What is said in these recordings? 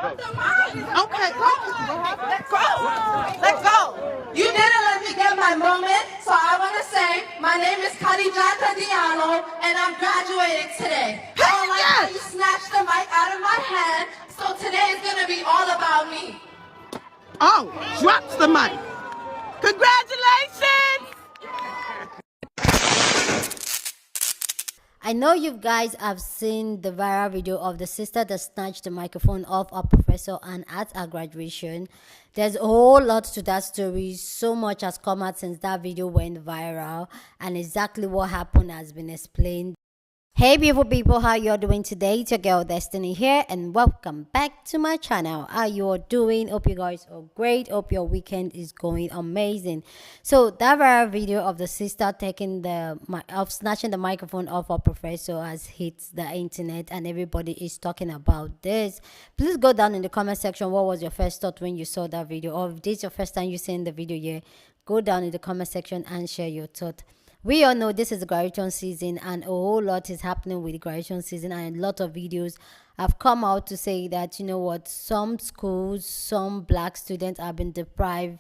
Okay, go. Let go. Let go. You didn't let me get my moment, so I want to say my name is Khadijata Diallo, and I'm graduating today. I don't like how you snatched the mic out of my hand, so today is going to be all about me. Oh, drops the mic. Congratulations! I know you guys have seen the viral video of the sister that snatched the microphone off our professor and at our graduation. There's a whole lot to that story. So much has come out since that video went viral, and exactly what happened has been explained. Hey beautiful people, how you all doing today? It's your girl Destiny here, and welcome back to my channel. How you all doing? Hope you guys are great. Hope your weekend is going amazing. So that viral video of the sister taking snatching the microphone off our professor has hit the internet, and everybody is talking about this. Please go down in the comment section. What was your first thought when you saw that video? Or if this is your first time you seen the video here, go down in the comment section and share your thought. We all know this is the graduation season, and a whole lot is happening with the graduation season, and a lot of videos have come out to say that, you know what, some schools, some black students have been deprived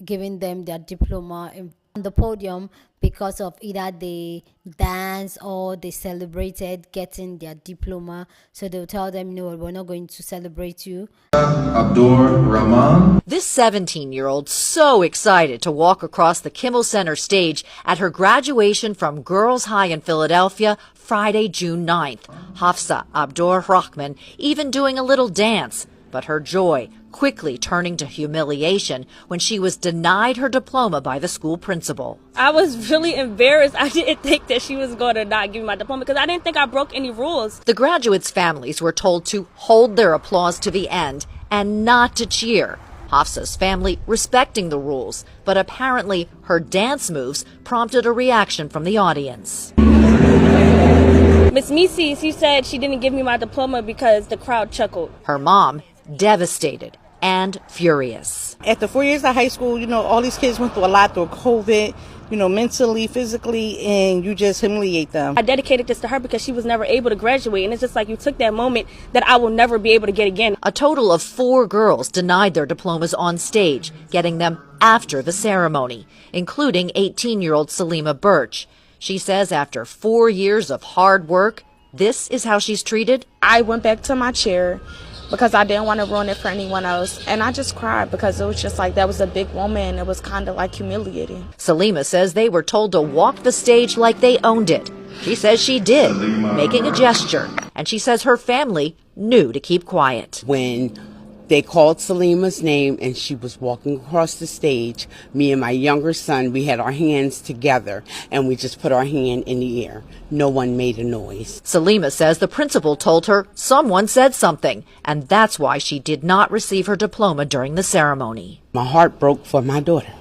giving them their diploma on the podium because of either they dance or they celebrated getting their diploma. So they'll tell them, no, we're not going to celebrate you. Abdur Rahman. This 17-year-old so excited to walk across the Kimmel Center stage at her graduation from Girls High in Philadelphia Friday, June 9th. Hafsa Abdur Rahman even doing a little dance, but her joy quickly turning to humiliation when she was denied her diploma by the school principal. I was really embarrassed. I didn't think that she was going to not give me my diploma because I didn't think I broke any rules. The graduates' families were told to hold their applause to the end and not to cheer. Hafsa's family respecting the rules, but apparently her dance moves prompted a reaction from the audience. Miss Misi, she said she didn't give me my diploma because the crowd chuckled. Her mom devastated and furious. After 4 years of high school, you know, all these kids went through a lot through COVID, you know, mentally, physically, and you just humiliate them. I dedicated this to her because she was never able to graduate, and it's just like you took that moment that I will never be able to get again. A total of 4 girls denied their diplomas on stage, getting them after the ceremony, including 18-year-old Salima Birch. She says after 4 years of hard work, this is how she's treated. I went back to my chair because I didn't want to ruin it for anyone else. And I just cried because it was just like that was a big moment, and it was kind of like humiliating. Salima says they were told to walk the stage like they owned it. She says she did, making a gesture. And she says her family knew to keep quiet. When they called Salima's name and she was walking across the stage, me and my younger son, we had our hands together and we just put our hand in the air. No one made a noise. Salima says the principal told her someone said something, and that's why she did not receive her diploma during the ceremony. My heart broke for my daughter.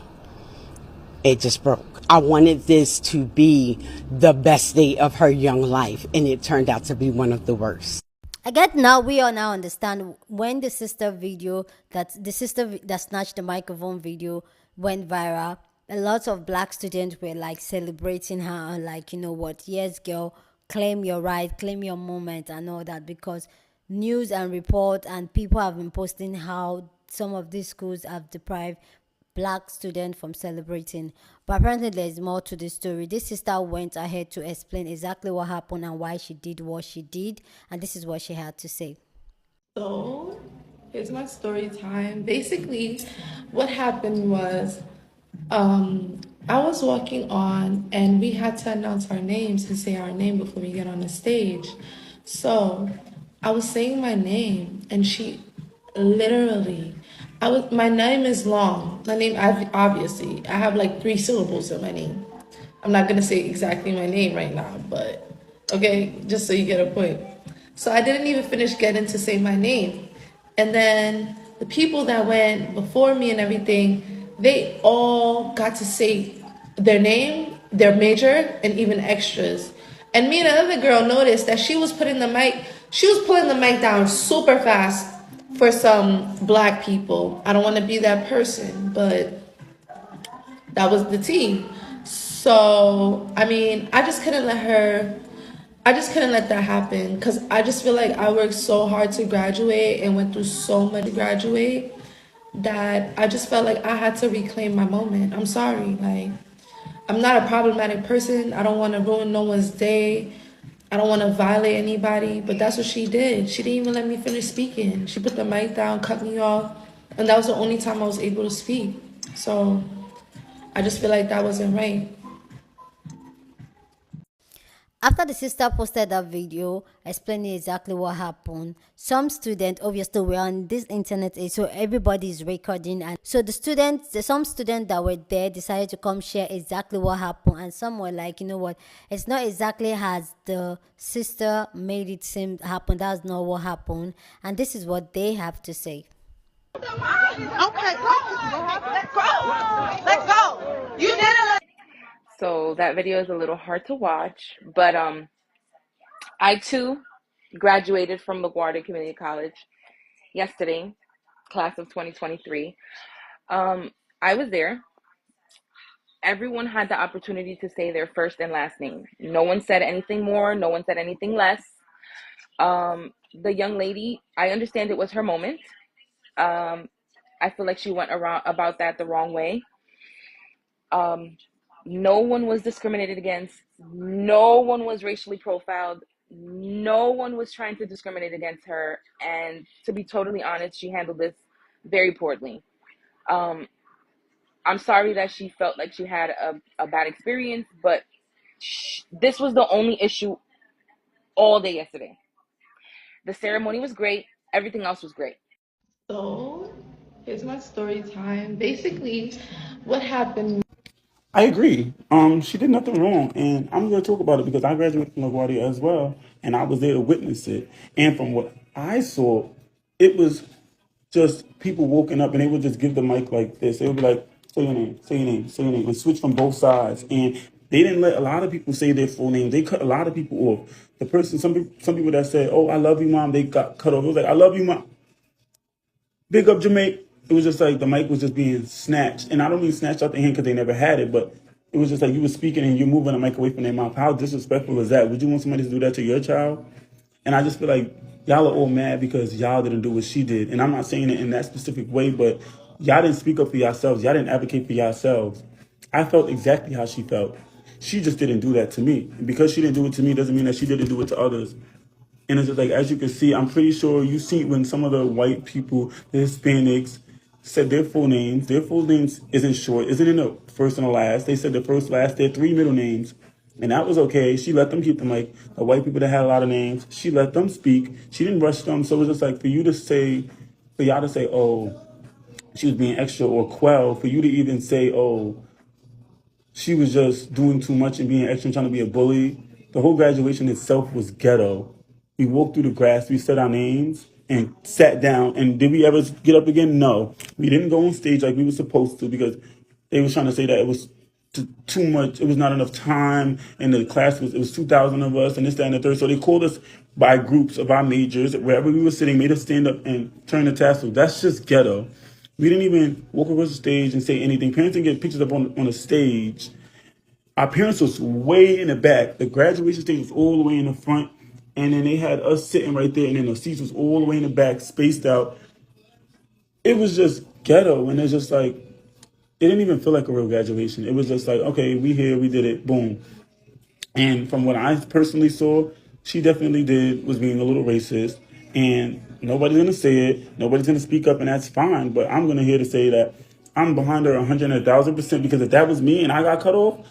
It just broke. I wanted this to be the best day of her young life, and it turned out to be one of the worst. I get now, we all now understand when the sister that snatched the microphone video went viral. A lot of black students were like celebrating her, like, you know what, yes girl, claim your right, claim your moment and all that, because news and report and people have been posting how some of these schools have deprived black students from celebrating. But apparently there's more to the story. This sister went ahead to explain exactly what happened and why she did what she did, and this is what she had to say. So here's my story time. Basically what happened was I was walking on, and we had to announce our names and say our name before we get on the stage. So I was saying my name, and she literally, my name is long. My name, obviously, I have like 3 syllables in my name. I'm not gonna say exactly my name right now, but okay, just so you get a point. So I didn't even finish getting to say my name. And then the people that went before me and everything, they all got to say their name, their major, and even extras. And me and another girl noticed that she was pulling the mic down super fast for some black people. I don't want to be that person, but that was the tea. So, I mean, I just couldn't let her I just couldn't let that happen because I just feel like I worked so hard to graduate and went through so much to graduate that I just felt like I had to reclaim my moment. I'm sorry. Like, I'm not a problematic person. I don't want to ruin no one's day. I don't want to violate anybody, but that's what she did. She didn't even let me finish speaking. She put the mic down, cut me off, and that was the only time I was able to speak. So I just feel like that wasn't right. After the sister posted that video explaining exactly what happened, some students, obviously we're on this internet age, so everybody is recording, and so some students that were there decided to come share exactly what happened, and some were like, you know what, it's not exactly as the sister made it seem happen. That's not what happened, and this is what they have to say. Okay, let go. Let go. You didn't let. So that video is a little hard to watch, but I too graduated from LaGuardia Community College yesterday, class of 2023. I was there. Everyone had the opportunity to say their first and last name. No one said anything more. No one said anything less. The young lady, I understand it was her moment. I feel like she went about that the wrong way. No one was discriminated against. No one was racially profiled. No one was trying to discriminate against her. And to be totally honest, she handled this very poorly. I'm sorry that she felt like she had a bad experience, but this was the only issue all day yesterday. The ceremony was great. Everything else was great. So here's my story time. Basically, what happened. I agree. She did nothing wrong, and I'm going to talk about it because I graduated from LaGuardia as well, and I was there to witness it. And from what I saw, it was just people walking up and they would just give the mic like this. They would be like, "Say your name, say your name, say your name," and switch from both sides. And they didn't let a lot of people say their full name. They cut a lot of people off. The person, some people that said, "Oh, I love you, mom," they got cut off. It was like, "I love you, mom. Big up, Jamaica." It was just like the mic was just being snatched. And I don't mean snatched out the hand because they never had it, but it was just like you were speaking and you're moving the mic away from their mouth. How disrespectful is that? Would you want somebody to do that to your child? And I just feel like y'all are all mad because y'all didn't do what she did. And I'm not saying it in that specific way, but y'all didn't speak up for yourselves. Y'all didn't advocate for yourselves. I felt exactly how she felt. She just didn't do that to me. And because she didn't do it to me doesn't mean that she didn't do it to others. And it's just like, as you can see, I'm pretty sure you see when some of the white people, the Hispanics, said their full names. Their full names isn't short, isn't in the first and the last. They said the first, last, their 3 middle names. And that was okay. She let them keep the mic. The white people that had a lot of names, she let them speak. She didn't rush them. So it was just like for y'all to say, oh, she was being extra or quell, for you to even say, oh, she was just doing too much and being extra and trying to be a bully. The whole graduation itself was ghetto. We walked through the grass, we said our names and sat down. And did we ever get up again? No. We didn't go on stage like we were supposed to because they was trying to say that it was too much, it was not enough time, and the class it was 2,000 of us and this, that, and the third. So they called us by groups of our majors, wherever we were sitting, made us stand up and turn the tassel. That's just ghetto. We didn't even walk across the stage and say anything. Parents didn't get pictures up on the stage. Our parents was way in the back. The graduation stage was all the way in the front. And then they had us sitting right there. And then the seats was all the way in the back, spaced out. It was just ghetto. And it's just like, it didn't even feel like a real graduation. It was just like, okay, we here, we did it, boom. And from what I personally saw, she definitely was being a little racist. And nobody's going to say it. Nobody's going to speak up, and that's fine. But I'm going to here to say that I'm behind her 100,000%, because if that was me and I got cut off,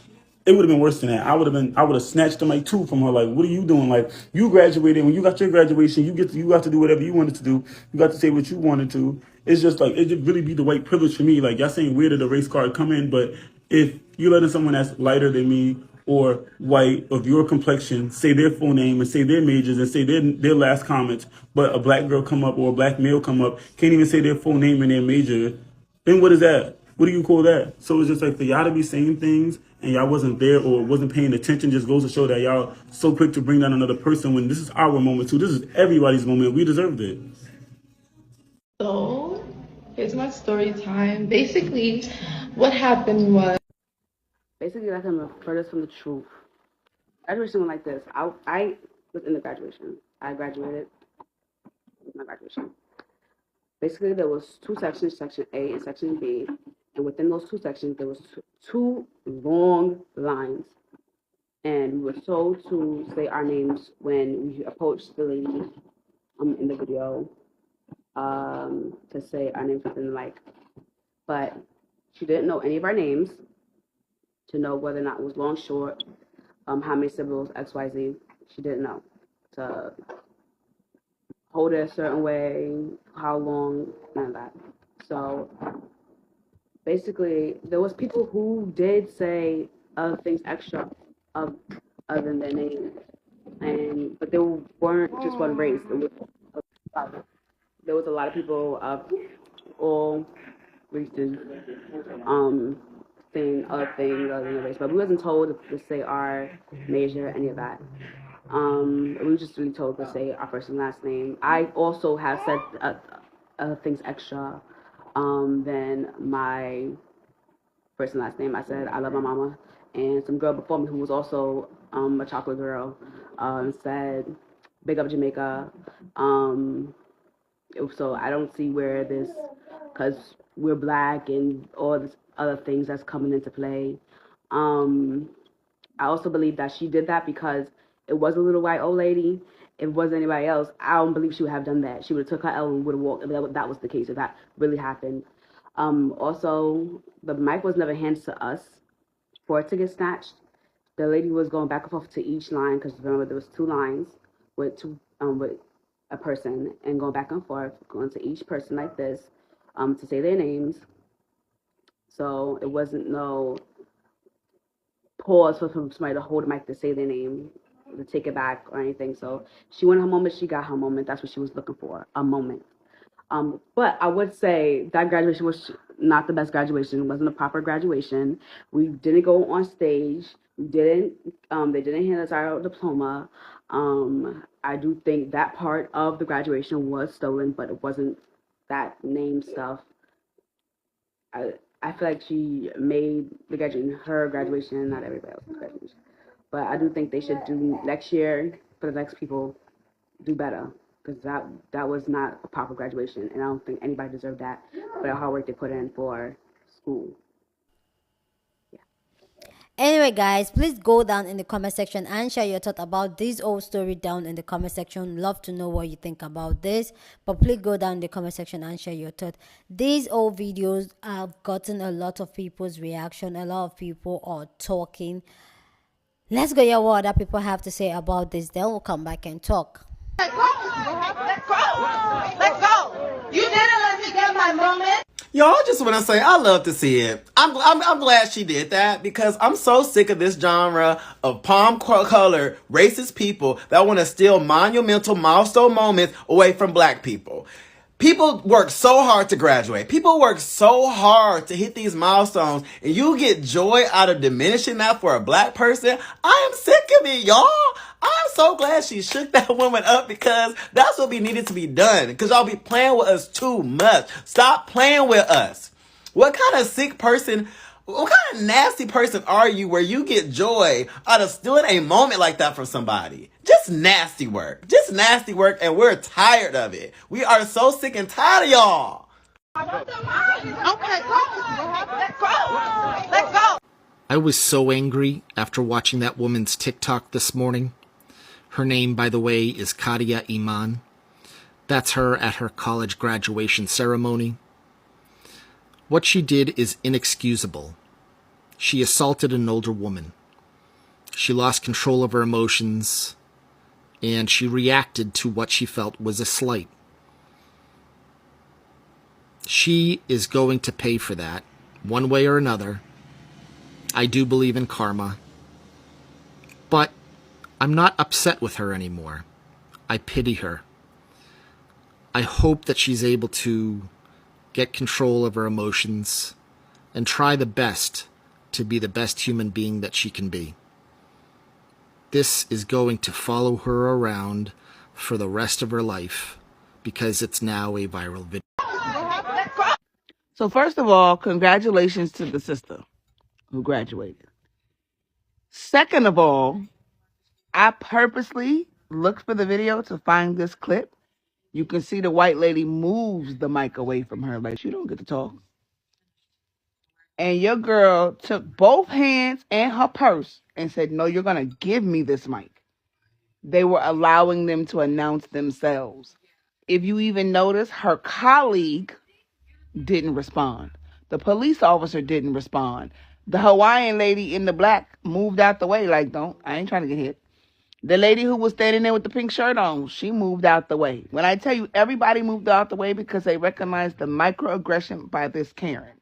it would have been worse than that. I would have snatched the mic too from her. Like, what are you doing? Like, you graduated. When you got your graduation, you got to do whatever you wanted to do. You got to say what you wanted to. It's just like, it would really be the white privilege for me. Like, y'all saying where did the race card come in? But if you letting someone that's lighter than me or white of your complexion say their full name and say their majors and say their last comments, but a black girl come up or a black male come up, can't even say their full name and their major, then what is that? What do you call that? So it's just like for y'all to be saying things and y'all wasn't there or wasn't paying attention just goes to show that y'all so quick to bring down another person when this is our moment too. This is everybody's moment. We deserved it. So here's my story time. Basically, what happened was. Basically, like I'm furthest from the truth. Graduation went like this. I was in the graduation. I graduated with my graduation. Basically, there was two sections, Section A and Section B, and within those two sections, there was two long lines, and we were told to say our names when we approached the lady in the video, to say our names within the mic. But she didn't know any of our names to know whether or not it was long, short, how many siblings, XYZ. She didn't know. To hold it a certain way, how long, none of that. So basically, there was people who did say other things extra other than their name, but they weren't just one race. There was a lot of people of all races saying other things other than the race, but we wasn't told to say our major, any of that. We were just really told to say our first and last name. I also have said things extra than my first and last name. I said I love my mama, and some girl before me who was also a chocolate girl said big up Jamaica. So I don't see where this, because we're black and all this other things that's coming into play. I also believe that she did that because it was a little white old lady. If it wasn't anybody else, I don't believe she would have done that. She would have took her L and would have walked. If that was the case, if that really happened. Also, the mic was never handed to us for it to get snatched. The lady was going back and forth to each line, because remember there was two lines with a person, and going back and forth, going to each person like this to say their names. So it wasn't no pause for somebody to hold the mic to say their name, to take it back or anything. So she wanted her moment, she got her moment. That's what she was looking for, a moment. But I would say that graduation was not the best graduation. It wasn't a proper graduation. We didn't go on stage. We didn't. They didn't hand us our diploma. I do think that part of the graduation was stolen, but it wasn't that name stuff. I feel like she made the graduation her graduation, not everybody else's graduation. But I do think they should do next year, for the next people, do better, because that was not a proper graduation, and I don't think anybody deserved that for the hard work they put in for school. Anyway, guys, please go down in the comment section and share your thought about this whole story down in the comment section. Love to know what you think about this, but please go down in the comment section and share your thought. These old videos have gotten a lot of people's reaction. A lot of people are talking. Let's go hear what other people have to say about this, then we'll come back and talk. Let go. You didn't let me get my moment. Y'all, just want to say I love to see it. I'm glad she did that, because I'm so sick of this genre of palm-colored racist people that want to steal monumental milestone moments away from black people. People work so hard to graduate. People work so hard to hit these milestones, and you get joy out of diminishing that for a black person. I am sick of it, y'all. I'm so glad she shook that woman up, because that's what we needed to be done. Because y'all be playing with us too much. Stop playing with us. What kind of sick person, what kind of nasty person are you where you get joy out of stealing a moment like that from somebody? Just nasty work. Just nasty work, and we're tired of it. We are so sick and tired of y'all. Okay, let go. Let go. I was so angry after watching that woman's TikTok this morning. Her name, by the way, is Kadia Iman. That's her at her college graduation ceremony. What she did is inexcusable. She assaulted an older woman. She lost control of her emotions, and she reacted to what she felt was a slight. She is going to pay for that, one way or another. I do believe in karma. But I'm not upset with her anymore. I pity her. I hope that she's able to get control of her emotions and try the best to be the best human being that she can be. This is going to follow her around for the rest of her life, because it's now a viral video. So first of all, congratulations to the sister who graduated. Second of all, I purposely looked for the video to find this clip. You can see the white lady moves the mic away from her like you don't get to talk. And your girl took both hands and her purse and said, no, you're going to give me this mic. They were allowing them to announce themselves. If you even notice, her colleague didn't respond. The police officer didn't respond. The Hawaiian lady in the black moved out the way like, I ain't trying to get hit. The lady who was standing there with the pink shirt on, she moved out the way. When I tell you everybody moved out the way because they recognized the microaggression by this Karen.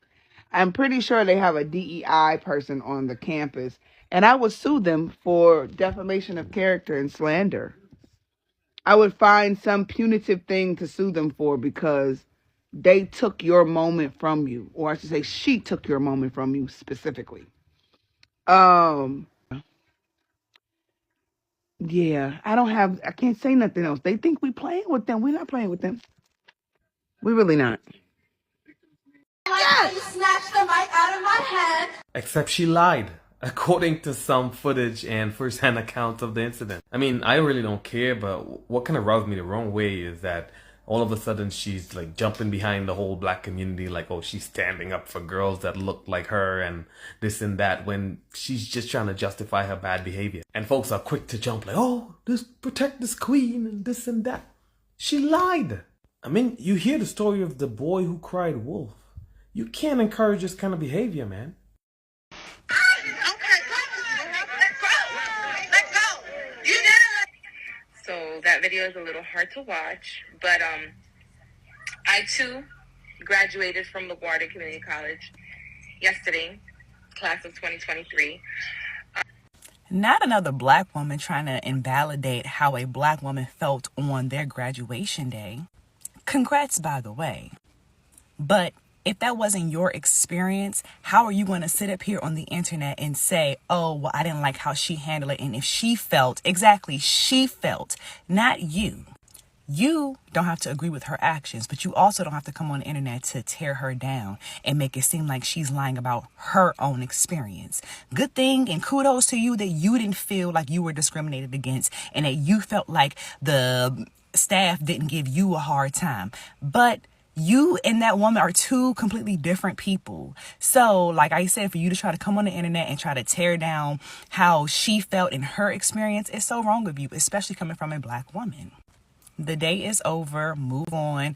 I'm pretty sure they have a DEI person on the campus, and I would sue them for defamation of character and slander. I would find some punitive thing to sue them for because they took your moment from you, or I should say she took your moment from you specifically. Yeah, I can't say nothing else. They think we playing with them. We're not playing with them. We're really not. You snatched the mic out of my hand. Except she lied, according to some footage and first-hand accounts of the incident. I mean, I really don't care, but what kind of rubs me the wrong way is that all of a sudden she's like jumping behind the whole black community, like, oh, she's standing up for girls that look like her and this and that, when she's just trying to justify her bad behavior. And folks are quick to jump like, oh, this protect this queen and this and that. She lied. I mean, you hear the story of the boy who cried wolf. You can't encourage this kind of behavior, man. So that video is a little hard to watch, but I too graduated from LaGuardia Community College yesterday, class of 2023. Not another black woman trying to invalidate how a black woman felt on their graduation day. Congrats, by the way. But if that wasn't your experience, how are you going to sit up here on the internet and say, oh, well, I didn't like how she handled it. And if she felt, exactly, she felt, not you. You don't have to agree with her actions, but you also don't have to come on the internet to tear her down and make it seem like she's lying about her own experience. Good thing and kudos to you that you didn't feel like you were discriminated against and that you felt like the staff didn't give you a hard time. But you and that woman are two completely different people. So, like I said, for you to try to come on the internet and try to tear down how she felt in her experience is so wrong of you, especially coming from a black woman. The day is over. Move on.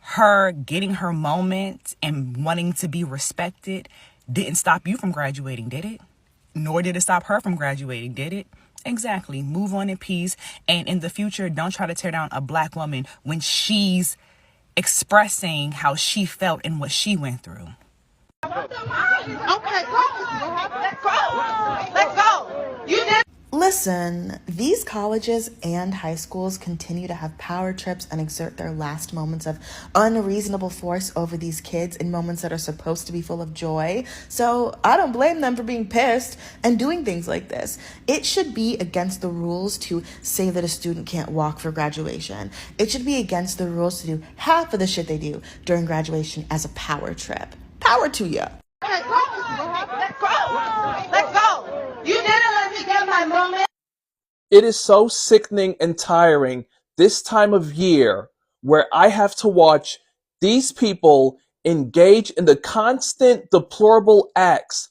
Her getting her moment and wanting to be respected didn't stop you from graduating, did it? Nor did it stop her from graduating, did it? Exactly. Move on in peace. And in the future, don't try to tear down a black woman when she's expressing how she felt and what she went through. Okay, let's go. You did. Listen, these colleges and high schools continue to have power trips and exert their last moments of unreasonable force over these kids in moments that are supposed to be full of joy. So I don't blame them for being pissed and doing things like this. It should be against the rules to say that a student can't walk for graduation. It should be against the rules to do half of the shit they do during graduation as a power trip. Power to ya. Okay, let's go. Let's go. You didn't let me get my moment. It is so sickening and tiring this time of year where I have to watch these people engage in the constant deplorable acts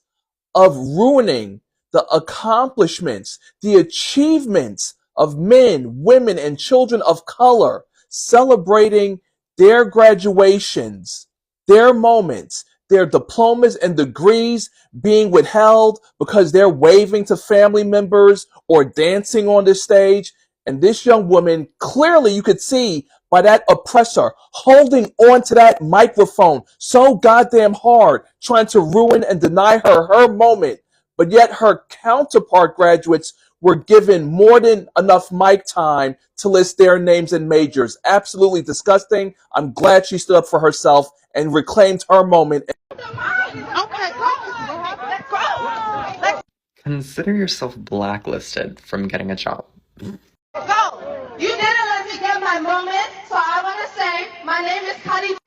of ruining the accomplishments, the achievements of men, women, and children of color, celebrating their graduations, their moments, their diplomas and degrees being withheld because they're waving to family members or dancing on the stage. And this young woman, clearly you could see by that oppressor holding on to that microphone so goddamn hard, trying to ruin and deny her her moment. But yet her counterpart graduates were given more than enough mic time to list their names and majors. Absolutely disgusting. I'm glad she stood up for herself and reclaimed her moment. Okay, let's go. Consider yourself blacklisted from getting a job. Let's go. You didn't let me get my moment, so I want to say my name is Cuddy.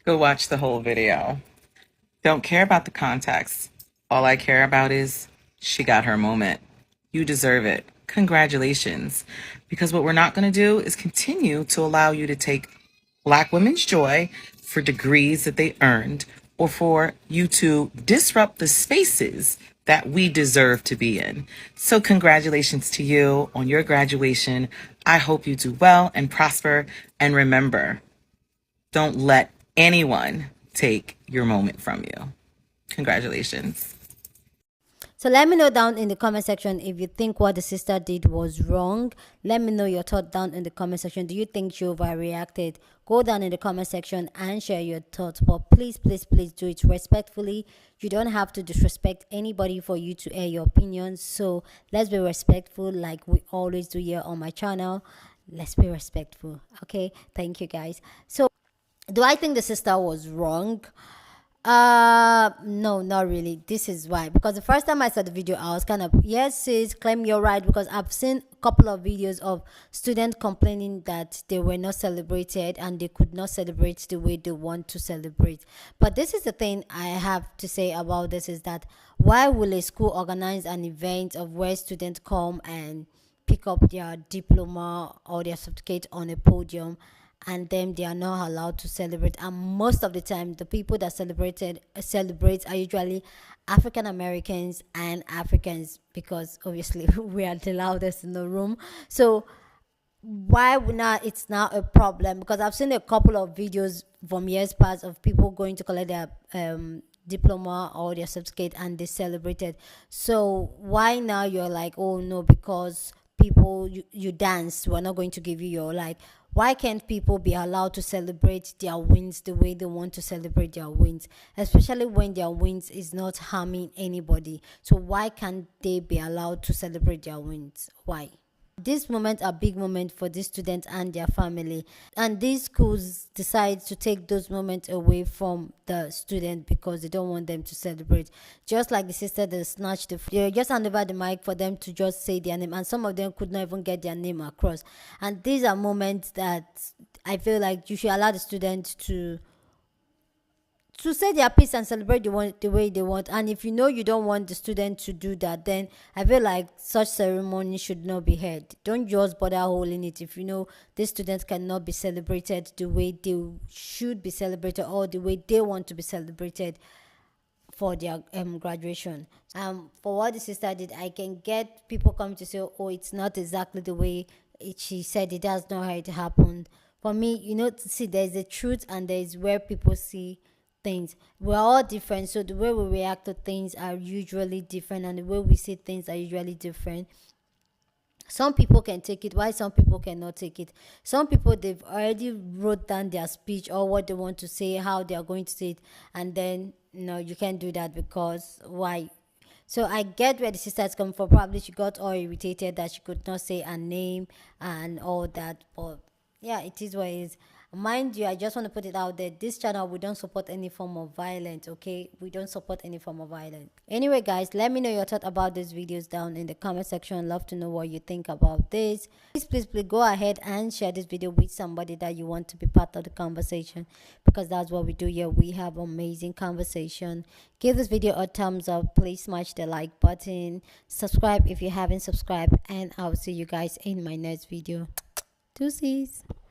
Go watch the whole video. Don't care about the context. All I care about is she got her moment. You deserve it. congratulations. Because what we're not going to do is continue to allow you to take Black women's joy for degrees that they earned, or for you to disrupt the spaces that we deserve to be in. So congratulations to you on your graduation. I hope you do well and prosper. And remember, don't let anyone take your moment from you. Congratulations. So let me know down in the comment section if you think what the sister did was wrong. Let me know your thought down in the comment section. Do you think she overreacted? Go down in the comment section and share your thoughts. But please, please, please do it respectfully. You don't have to disrespect anybody for you to air your opinions. So let's be respectful like we always do here on my channel. Let's be respectful. Okay, thank you guys. So do I think the sister was wrong? No, not really. This is why, because the first time I saw the video, I was kind of, yes sis, claim you're right, because I've seen a couple of videos of students complaining that they were not celebrated and they could not celebrate the way they want to celebrate. But this is the thing I have to say about this, is that why will a school organize an event of where students come and pick up their diploma or their certificate on a podium, and then they are not allowed to celebrate? And most of the time, the people that celebrate are usually African Americans and Africans, because obviously we are the loudest in the room. So why would not, it's not a problem? Because I've seen a couple of videos from years past of people going to collect their diploma or their certificate and they celebrated. So why now you're like, oh no, because people you danced, we're not going to give you your, like, why can't people be allowed to celebrate their wins the way they want to celebrate their wins, especially when their wins is not harming anybody? So why can't they be allowed to celebrate their wins? Why? These moments are big moments for these students and their family, and these schools decide to take those moments away from the student because they don't want them to celebrate. Just like the sister that snatched they just hand over the mic for them to just say their name, and some of them could not even get their name across. And these are moments that I feel like you should allow the student to say their piece and celebrate the way they want. And if you know you don't want the student to do that, then I feel like such ceremony should not be held. Don't just bother holding it if you know these students cannot be celebrated the way they should be celebrated or the way they want to be celebrated for their graduation. For what the sister did, I can get people coming to say, oh, it's not exactly the way she said it. That's not how it happened. For me, you know, see, there's the truth and there's where people see things. We're all different, so the way we react to things are usually different, and the way we see things are usually different. Some people can take it, while some people cannot take it. Some people, they've already wrote down their speech or what they want to say, how they are going to say it, and then no, you can't do that, because why? So I get where the sister is coming from. Probably she got all irritated that she could not say her name and all that, but yeah, it is what it is. Mind you, I just want to put it out there, this channel, we don't support any form of violence, okay? We don't support any form of violence. Anyway guys, let me know your thought about these videos down in the comment section. Love to know what you think about this. Please go ahead and share this video with somebody that you want to be part of the conversation, because that's what we do here. We have amazing conversation. Give this video a thumbs up. Please smash the like button, subscribe if you haven't subscribed, and I'll see you guys in my next video. Deuces.